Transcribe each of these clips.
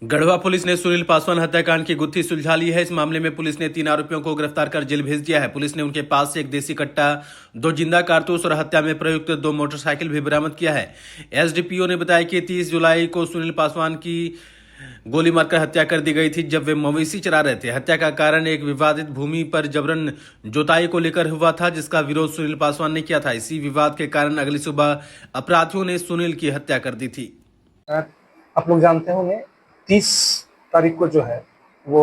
Garhwa police ने सुनील पासवान हत्याकांड की गुत्थी सुलझा ली है। इस मामले में पुलिस ने 3 आरोपियों को गिरफ्तार कर जेल भेज दिया है। पुलिस ने उनके पास से एक देसी कट्टा, 2 जिंदा कारतूस और हत्या में प्रयुक्त 2 मोटरसाइकिल भी बरामद किया है। एसडीपीओ ने बताया कि 30 जुलाई को सुनील पासवान की गोली मारकर हत्या कर दी गई थी, जब वे मवेशी चरा रहे थे। हत्या का कारण एक विवादित भूमि पर जबरन जोताई को लेकर हुआ था, जिसका विरोध सुनील पासवान ने किया था। इसी विवाद के कारण अगली सुबह अपराधियों ने सुनील की हत्या कर दी थी। आप लोग जानते होंगे 30 तारीख को जो है वो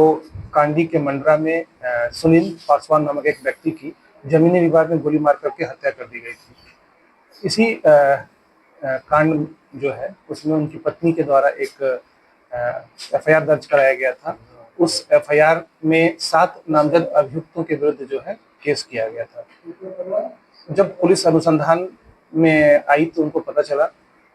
कांडी के मंडरा में सुनील पासवान नामक एक व्यक्ति की जमीनी विवाद में गोली मार करके हत्या कर दी गई थी। इसी कांड जो है उसमें उनकी पत्नी के द्वारा एक एफआईआर दर्ज कराया गया था। उस एफआईआर में 7 नामजद अभियुक्तों के विरुद्ध जो है केस किया गया था। जब पुलिस अनुसंधान में आई तो उनको पता चला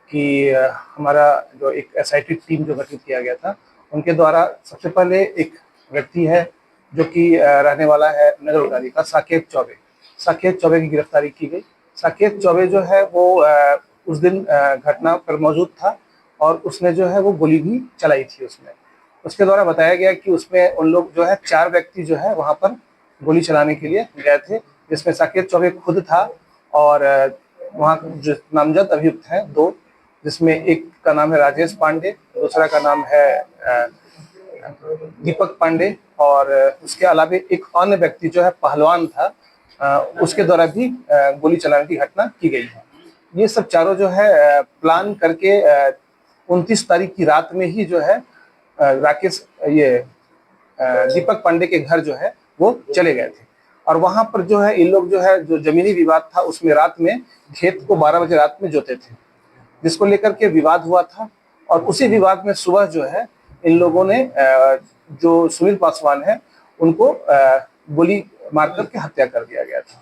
कि हमारा जो एक एसआईटी टीम जो गठित किया गया था उनके द्वारा सबसे पहले एक व्यक्ति है जो कि रहने वाला है नगर उटारी का, साकेत चौबे। साकेत चौबे की गिरफ्तारी की गई। साकेत चौबे जो है वो उस दिन घटना पर मौजूद था और उसने जो है वो गोली भी चलाई थी। उसके द्वारा बताया गया कि उसमें उन लोग जो है 4 व्यक्ति जो है वहां पर गोली चलाने के लिए गए थे, जिसमें साकेत चौबे खुद था और वहाँ जो नामजद अभियुक्त हैं 2, जिसमें एक का नाम है राजेश पांडे, दूसरा का नाम है दीपक पांडे और उसके अलावा एक अन्य व्यक्ति जो है पहलवान था, उसके द्वारा भी गोली चलाने की घटना की गई है। ये सब चारों जो है प्लान करके 29 तारीख की रात में ही जो है राकेश दीपक पांडे के घर जो है वो चले गए थे और वहां पर जो है इन लोग जो है जो जमीनी विवाद था उसमें रात में खेत को 12 बजे रात में जोते थे, जिसको लेकर के विवाद हुआ था। और उसी विवाद में सुबह जो है इन लोगों ने जो सुनील पासवान है उनको गोली मार करके हत्या कर दिया गया था।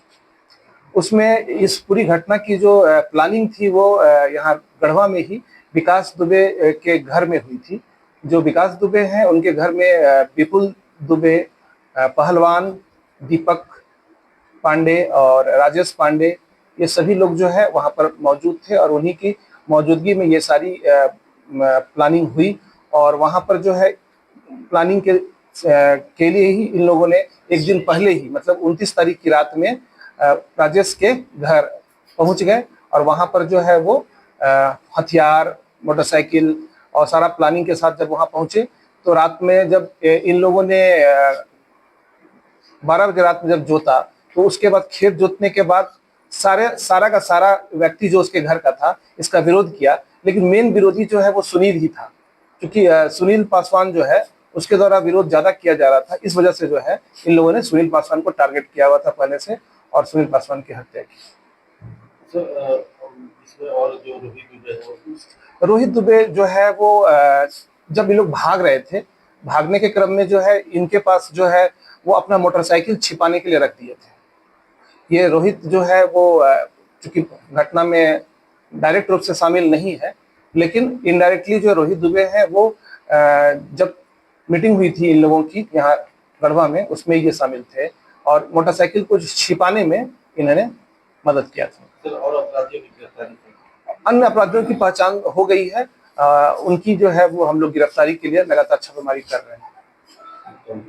उसमें इस पूरी घटना की जो प्लानिंग थी वो यहाँ गढ़वा में ही विकास दुबे के घर में हुई थी। जो विकास दुबे हैं उनके घर में विपुल दुबे, पहलवान दीपक पांडे और राजेश पांडे, ये सभी लोग जो है वहां पर मौजूद थे और उन्हीं की मौजूदगी में ये सारी प्लानिंग हुई। और वहां पर जो है प्लानिंग के लिए ही इन लोगों ने एक दिन पहले ही मतलब 29 तारीख की रात में राजेश के घर पहुंच गए और वहां पर जो है वो हथियार, मोटरसाइकिल और सारा प्लानिंग के साथ जब वहां पहुंचे तो रात में जब इन लोगों ने 12 बजे रात में जब जोता तो उसके बाद खेत जोतने के बाद सारा का सारा व्यक्ति जो उसके घर का था इसका विरोध किया, लेकिन मेन विरोधी जो है वो सुनील ही था, क्योंकि सुनील पासवान जो है उसके द्वारा विरोध ज्यादा किया जा रहा था। इस वजह से जो है इन लोगों ने सुनील पासवान को टारगेट किया हुआ था पहले से और सुनील पासवान की हत्या की। इसमें और जो रोहित दुबे जो है वो जब ये लोग भाग रहे थे, भागने के क्रम में जो है इनके पास जो है वो अपना मोटरसाइकिल छिपाने के लिए रख दिए थे। ये रोहित जो है वो चूंकि घटना में डायरेक्ट रूप से शामिल नहीं है, लेकिन इनडायरेक्टली जो रोहित दुबे है वो जब मीटिंग हुई थी इन लोगों की यहाँ गढ़वा में उसमें ये शामिल थे और मोटरसाइकिल को छिपाने में इन्होंने मदद किया था। और अपराधियों की गिरफ्तारी, अन्य अपराधियों की पहचान हो गई है, उनकी जो है वो हम लोग गिरफ्तारी के लिए लगातार छापेमारी कर रहे हैं।